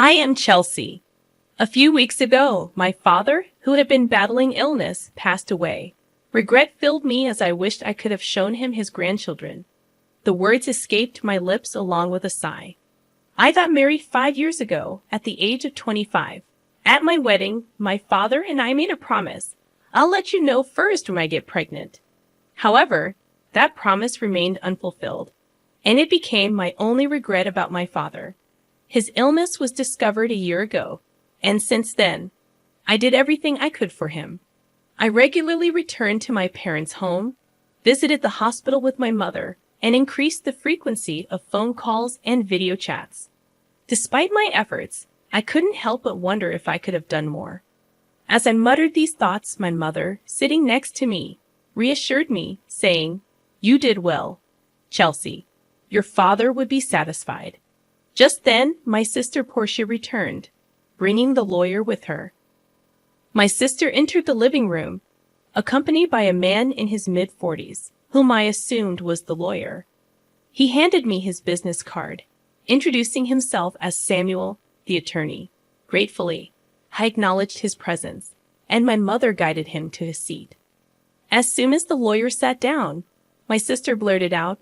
I am Chelsea. A few weeks ago, my father, who had been battling illness, passed away. Regret filled me as I wished I could have shown him his grandchildren. The words escaped my lips along with a sigh. I got married 5 years ago, at the age of 25. At my wedding, my father and I made a promise. I'll let you know first when I get pregnant. However, that promise remained unfulfilled, and it became my only regret about my father. His illness was discovered a year ago, and since then, I did everything I could for him. I regularly returned to my parents' home, visited the hospital with my mother, and increased the frequency of phone calls and video chats. Despite my efforts, I couldn't help but wonder if I could have done more. As I muttered these thoughts, my mother, sitting next to me, reassured me, saying, "You did well, Chelsea. Your father would be satisfied." Just then, my sister Portia returned, bringing the lawyer with her. My sister entered the living room, accompanied by a man in his mid-40s, whom I assumed was the lawyer. He handed me his business card, introducing himself as Samuel, the attorney. Gratefully, I acknowledged his presence, and my mother guided him to his seat. As soon as the lawyer sat down, my sister blurted out,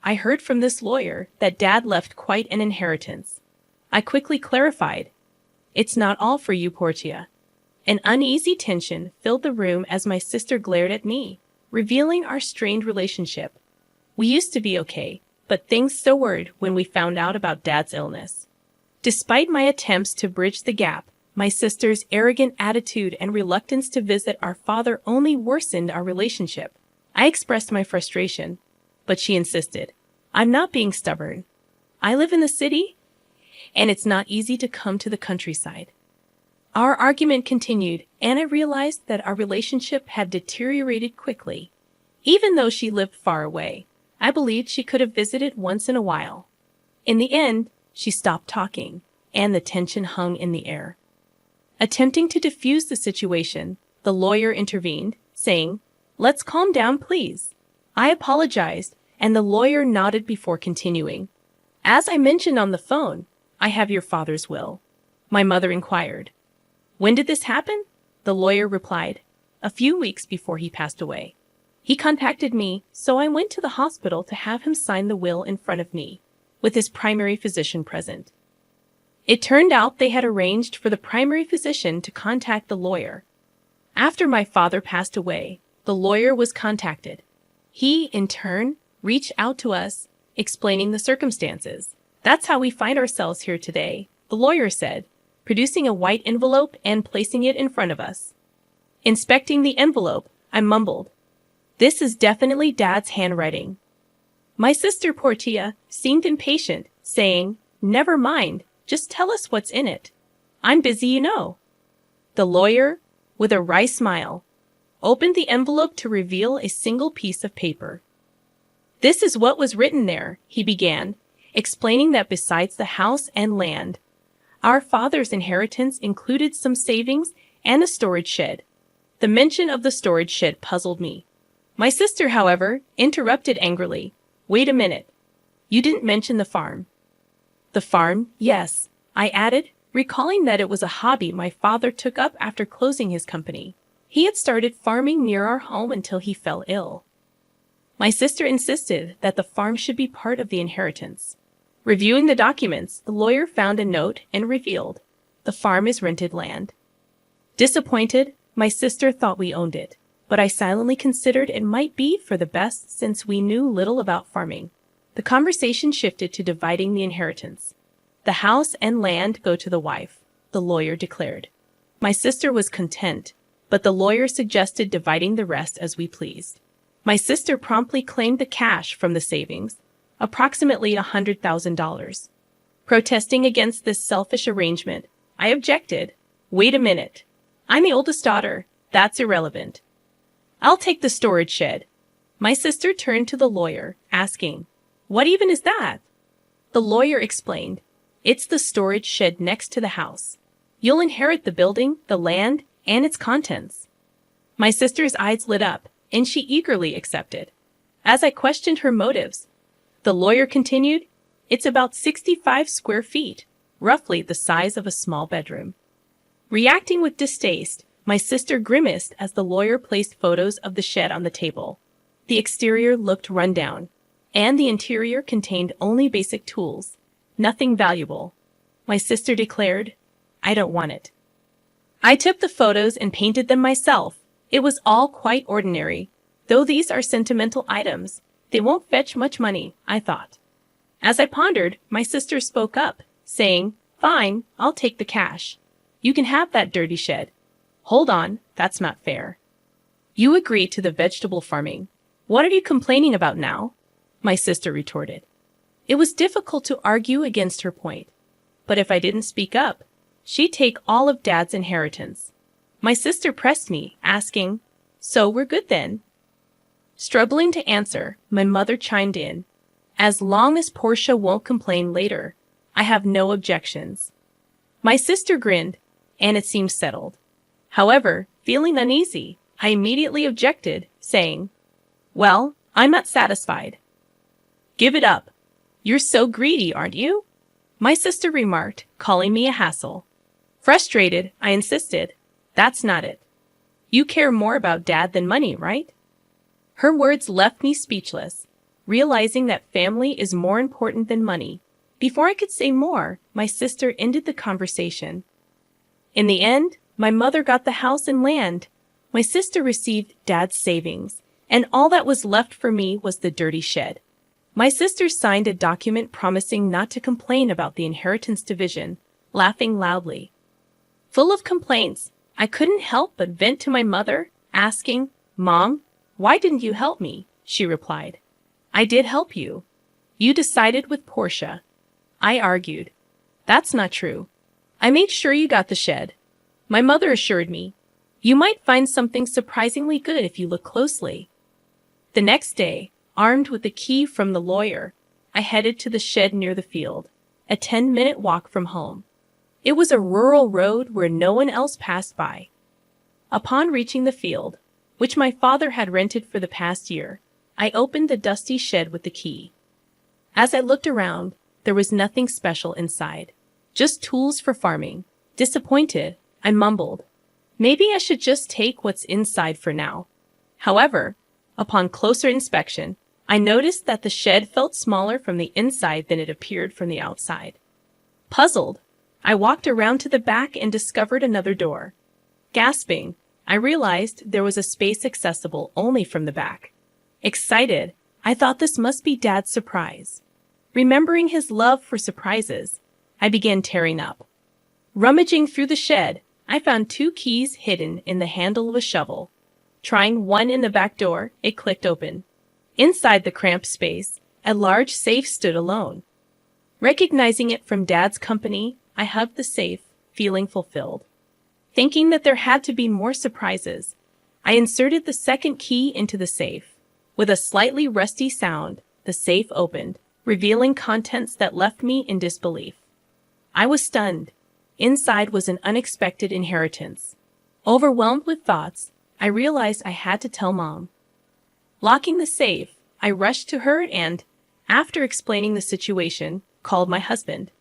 "I heard from this lawyer that Dad left quite an inheritance." I quickly clarified, "It's not all for you, Portia." An uneasy tension filled the room as my sister glared at me, revealing our strained relationship. We used to be okay, but things soured when we found out about Dad's illness. Despite my attempts to bridge the gap, my sister's arrogant attitude and reluctance to visit our father only worsened our relationship. I expressed my frustration, but she insisted, "I'm not being stubborn. I live in the city, and it's not easy to come to the countryside." Our argument continued, and I realized that our relationship had deteriorated quickly. Even though she lived far away, I believed she could have visited once in a while. In the end, she stopped talking, and the tension hung in the air. Attempting to diffuse the situation, the lawyer intervened, saying, "Let's calm down, please." I apologized, and the lawyer nodded before continuing. "As I mentioned on the phone, I have your father's will." My mother inquired, "When did this happen?" The lawyer replied, "A few weeks before he passed away. He contacted me, so I went to the hospital to have him sign the will in front of me, with his primary physician present." It turned out they had arranged for the primary physician to contact the lawyer. After my father passed away, the lawyer was contacted. He, in turn, reached out to us, explaining the circumstances. "That's how we find ourselves here today," the lawyer said, producing a white envelope and placing it in front of us. Inspecting the envelope, I mumbled, "This is definitely Dad's handwriting." My sister Portia seemed impatient, saying, "Never mind, just tell us what's in it. I'm busy, you know." The lawyer, with a wry smile, opened the envelope to reveal a single piece of paper. "This is what was written there," he began, explaining that besides the house and land, our father's inheritance included some savings and a storage shed. The mention of the storage shed puzzled me. My sister, however, interrupted angrily. "Wait a minute. You didn't mention the farm." "The farm, yes," I added, recalling that it was a hobby my father took up after closing his company. He had started farming near our home until he fell ill. My sister insisted that the farm should be part of the inheritance. Reviewing the documents, the lawyer found a note and revealed, "The farm is rented land." Disappointed, my sister thought we owned it, but I silently considered it might be for the best since we knew little about farming. The conversation shifted to dividing the inheritance. "The house and land go to the wife," the lawyer declared. My sister was content, but the lawyer suggested dividing the rest as we pleased. My sister promptly claimed the cash from the savings, approximately $100,000. Protesting against this selfish arrangement, I objected. "Wait a minute. I'm the oldest daughter. That's irrelevant. I'll take the storage shed." My sister turned to the lawyer, asking, "What even is that?" The lawyer explained, "It's the storage shed next to the house. You'll inherit the building, the land, and its contents." My sister's eyes lit up, and she eagerly accepted. As I questioned her motives, the lawyer continued, "It's about 65 square feet. roughly the size of a small bedroom. Reacting with distaste, my sister grimaced as the lawyer placed photos of the shed on the table. The exterior looked run down, and the interior contained only basic tools, nothing valuable. My sister declared, "I don't want it." I took the photos and painted them myself. It was all quite ordinary. Though these are sentimental items, they won't fetch much money, I thought. As I pondered, my sister spoke up, saying, "Fine, I'll take the cash. You can have that dirty shed." "Hold on, that's not fair. You agreed to the vegetable farming. What are you complaining about now?" my sister retorted. It was difficult to argue against her point, but if I didn't speak up, she'd take all of Dad's inheritance. My sister pressed me, asking, "So we're good then?" Struggling to answer, my mother chimed in, "As long as Portia won't complain later, I have no objections." My sister grinned, and it seemed settled. However, feeling uneasy, I immediately objected, saying, "Well, I'm not satisfied." "Give it up. You're so greedy, aren't you?" my sister remarked, calling me a hassle. Frustrated, I insisted, "That's not it. You care more about Dad than money, right?" Her words left me speechless, realizing that family is more important than money. Before I could say more, my sister ended the conversation. In the end, my mother got the house and land. My sister received Dad's savings, and all that was left for me was the dirty shed. My sister signed a document promising not to complain about the inheritance division, laughing loudly. Full of complaints, I couldn't help but vent to my mother, asking, "Mom, why didn't you help me?" She replied, "I did help you. You decided with Portia." I argued, "That's not true. I made sure you got the shed." My mother assured me, "You might find something surprisingly good if you look closely." The next day, armed with the key from the lawyer, I headed to the shed near the field, a 10-minute walk from home. It was a rural road where no one else passed by. Upon reaching the field, which my father had rented for the past year, I opened the dusty shed with the key. As I looked around, there was nothing special inside, just tools for farming. Disappointed, I mumbled, "Maybe I should just take what's inside for now." However, upon closer inspection, I noticed that the shed felt smaller from the inside than it appeared from the outside. Puzzled, I walked around to the back and discovered another door. Gasping, I realized there was a space accessible only from the back. Excited, I thought this must be Dad's surprise. Remembering his love for surprises, I began tearing up. Rummaging through the shed, I found 2 keys hidden in the handle of a shovel. Trying one in the back door, it clicked open. Inside the cramped space, a large safe stood alone. Recognizing it from Dad's company, I hugged the safe, feeling fulfilled. Thinking that there had to be more surprises, I inserted the second key into the safe. With a slightly rusty sound, the safe opened, revealing contents that left me in disbelief. I was stunned. Inside was an unexpected inheritance. Overwhelmed with thoughts, I realized I had to tell Mom. Locking the safe, I rushed to her and, after explaining the situation, called my husband.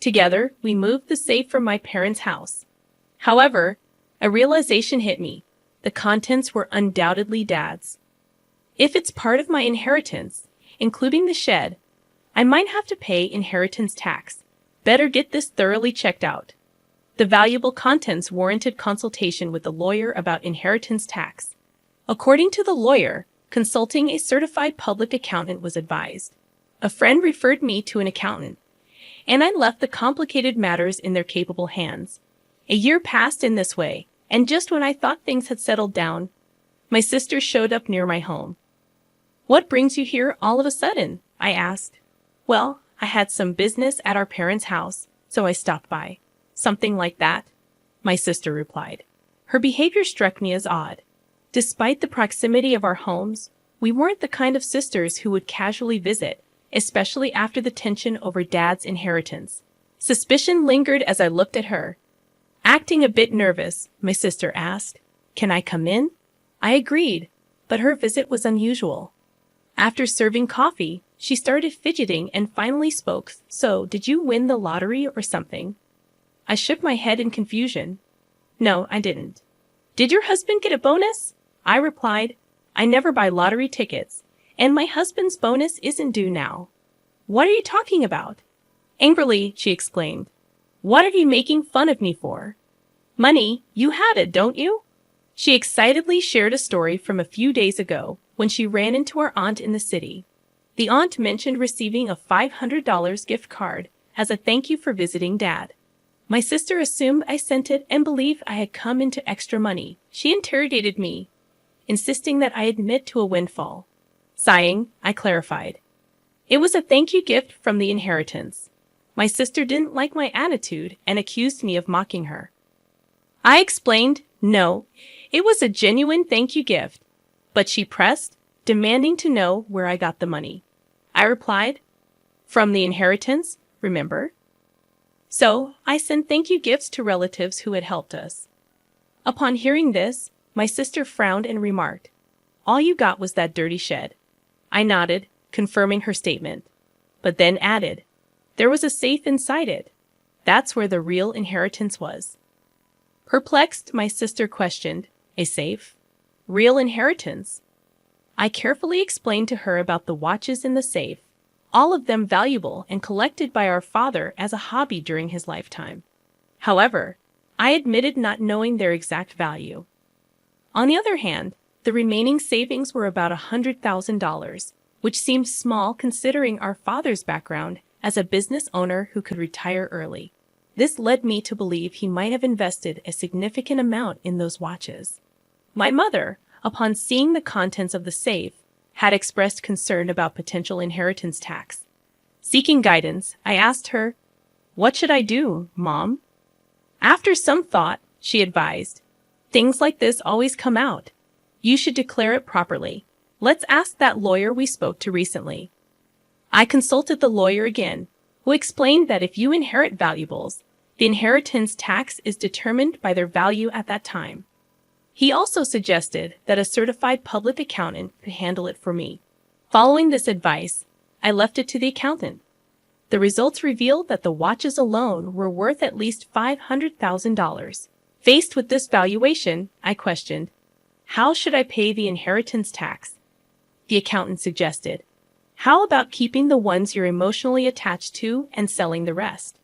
Together, we moved the safe from my parents' house. However, a realization hit me. The contents were undoubtedly Dad's. If it's part of my inheritance, including the shed, I might have to pay inheritance tax. Better get this thoroughly checked out. The valuable contents warranted consultation with the lawyer about inheritance tax. According to the lawyer, consulting a certified public accountant was advised. A friend referred me to an accountant, and I left the complicated matters in their capable hands. A year passed in this way, and just when I thought things had settled down, my sister showed up near my home. "What brings you here all of a sudden?" I asked. "Well, I had some business at our parents' house, so I stopped by." "Something like that," my sister replied. Her behavior struck me as odd. Despite the proximity of our homes, we weren't the kind of sisters who would casually visit, especially after the tension over Dad's inheritance. Suspicion lingered as I looked at her. Acting a bit nervous, my sister asked, "Can I come in?" I agreed, but her visit was unusual. After serving coffee, she started fidgeting and finally spoke. So, did you win the lottery or something? I shook my head in confusion. No, I didn't. Did your husband get a bonus? I replied, I never buy lottery tickets, and my husband's bonus isn't due now. What are you talking about? Angrily, she exclaimed. What are you making fun of me for? Money, you had it, don't you? She excitedly shared a story from a few days ago when she ran into her aunt in the city. The aunt mentioned receiving a $500 gift card as a thank you for visiting Dad. My sister assumed I sent it and believed I had come into extra money. She interrogated me, insisting that I admit to a windfall. Sighing, I clarified. It was a thank you gift from the inheritance. My sister didn't like my attitude and accused me of mocking her. I explained, no, it was a genuine thank you gift, but she pressed, demanding to know where I got the money. I replied, from the inheritance, remember? So, I sent thank you gifts to relatives who had helped us. Upon hearing this, my sister frowned and remarked, all you got was that dirty shed. I nodded, confirming her statement, but then added, there was a safe inside it. That's where the real inheritance was. Perplexed, my sister questioned, a safe? Real inheritance? I carefully explained to her about the watches in the safe, all of them valuable and collected by our father as a hobby during his lifetime. However, I admitted not knowing their exact value. On the other hand, the remaining savings were about $100,000, which seemed small considering our father's background as a business owner who could retire early. This led me to believe he might have invested a significant amount in those watches. My mother, upon seeing the contents of the safe, had expressed concern about potential inheritance tax. Seeking guidance, I asked her, what should I do, Mom? After some thought, she advised, things like this always come out. You should declare it properly. Let's ask that lawyer we spoke to recently. I consulted the lawyer again, who explained that if you inherit valuables, the inheritance tax is determined by their value at that time. He also suggested that a certified public accountant could handle it for me. Following this advice, I left it to the accountant. The results revealed that the watches alone were worth at least $500,000. Faced with this valuation, I questioned, how should I pay the inheritance tax? The accountant suggested, how about keeping the ones you're emotionally attached to and selling the rest?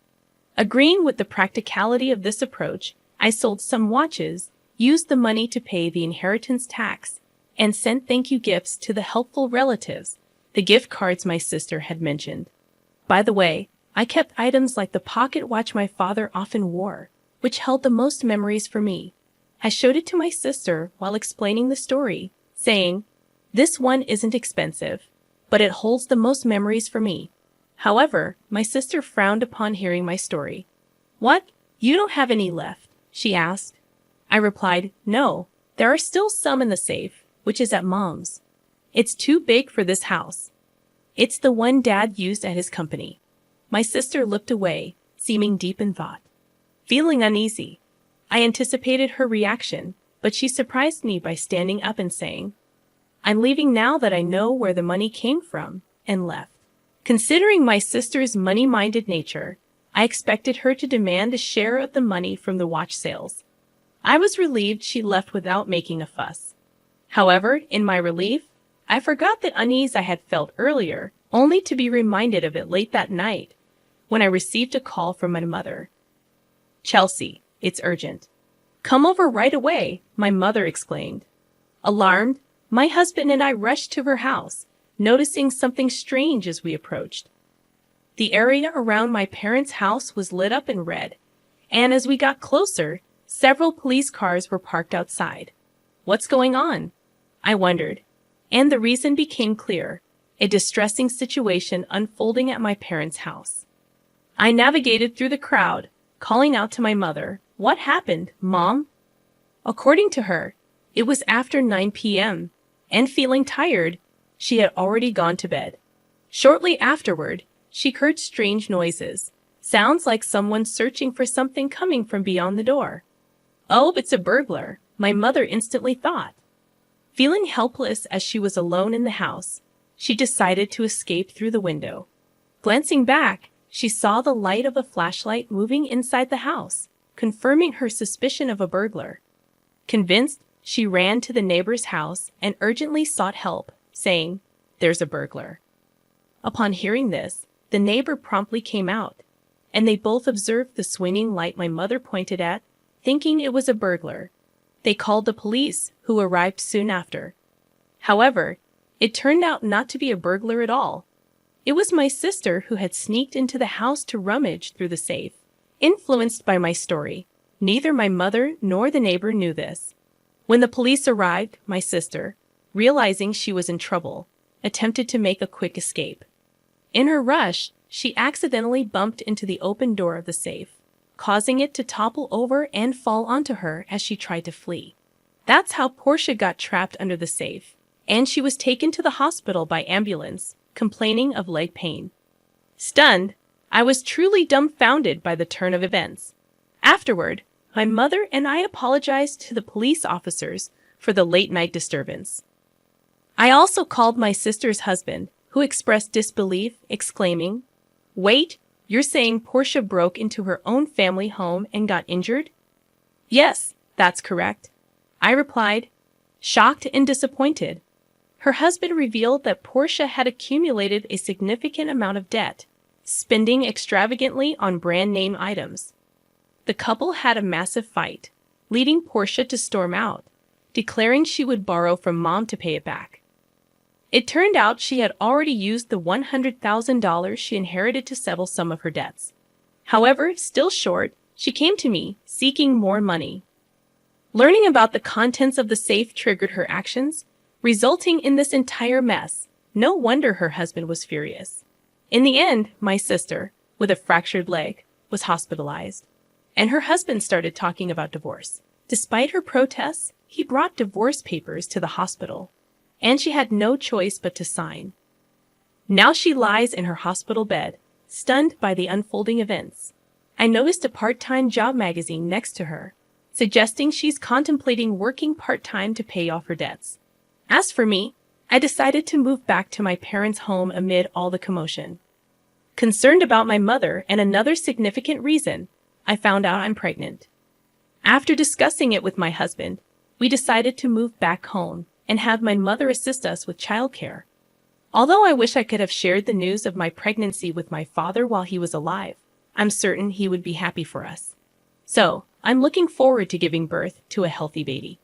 Agreeing with the practicality of this approach, I sold some watches, used the money to pay the inheritance tax, and sent thank you gifts to the helpful relatives, the gift cards my sister had mentioned. By the way, I kept items like the pocket watch my father often wore, which held the most memories for me. I showed it to my sister while explaining the story, saying, this one isn't expensive, but it holds the most memories for me. However, my sister frowned upon hearing my story. What? You don't have any left? She asked. I replied, no, there are still some in the safe, which is at Mom's. It's too big for this house. It's the one Dad used at his company. My sister looked away, seeming deep in thought. Feeling uneasy, I anticipated her reaction, but she surprised me by standing up and saying, I'm leaving now that I know where the money came from, and left. Considering my sister's money-minded nature, I expected her to demand a share of the money from the watch sales. I was relieved she left without making a fuss. However, in my relief, I forgot the unease I had felt earlier, only to be reminded of it late that night, when I received a call from my mother. Chelsea, it's urgent. Come over right away, my mother exclaimed. Alarmed, my husband and I rushed to her house, noticing something strange as we approached. The area around my parents' house was lit up in red, and as we got closer, several police cars were parked outside. What's going on? I wondered, and the reason became clear, a distressing situation unfolding at my parents' house. I navigated through the crowd, calling out to my mother, what happened, Mom? According to her, it was after 9 p.m., and feeling tired, she had already gone to bed. Shortly afterward, she heard strange noises, sounds like someone searching for something coming from beyond the door. Oh, it's a burglar, my mother instantly thought. Feeling helpless as she was alone in the house, she decided to escape through the window. Glancing back, she saw the light of a flashlight moving inside the house, confirming her suspicion of a burglar. Convinced, she ran to the neighbor's house and urgently sought help, saying, "There's a burglar." Upon hearing this, the neighbor promptly came out, and they both observed the swinging light my mother pointed at, thinking it was a burglar. They called the police, who arrived soon after. However, it turned out not to be a burglar at all. It was my sister who had sneaked into the house to rummage through the safe. Influenced by my story, neither my mother nor the neighbor knew this. When the police arrived, my sister, realizing she was in trouble, attempted to make a quick escape. In her rush, she accidentally bumped into the open door of the safe, causing it to topple over and fall onto her as she tried to flee. That's how Portia got trapped under the safe, and she was taken to the hospital by ambulance, complaining of leg pain. Stunned, I was truly dumbfounded by the turn of events. Afterward, my mother and I apologized to the police officers for the late-night disturbance. I also called my sister's husband, who expressed disbelief, exclaiming, "Wait, you're saying Portia broke into her own family home and got injured?" "Yes, that's correct," I replied, shocked and disappointed. Her husband revealed that Portia had accumulated a significant amount of debt, spending extravagantly on brand-name items. The couple had a massive fight, leading Portia to storm out, declaring she would borrow from Mom to pay it back. It turned out she had already used the $100,000 she inherited to settle some of her debts. However, still short, she came to me, seeking more money. Learning about the contents of the safe triggered her actions, resulting in this entire mess. No wonder her husband was furious. In the end, my sister, with a fractured leg, was hospitalized, and her husband started talking about divorce. Despite her protests, he brought divorce papers to the hospital, and she had no choice but to sign. Now she lies in her hospital bed, stunned by the unfolding events. I noticed a part-time job magazine next to her, suggesting she's contemplating working part-time to pay off her debts. As for me, I decided to move back to my parents' home amid all the commotion. Concerned about my mother and another significant reason, I found out I'm pregnant. After discussing it with my husband, we decided to move back home and have my mother assist us with childcare. Although I wish I could have shared the news of my pregnancy with my father while he was alive, I'm certain he would be happy for us. So, I'm looking forward to giving birth to a healthy baby.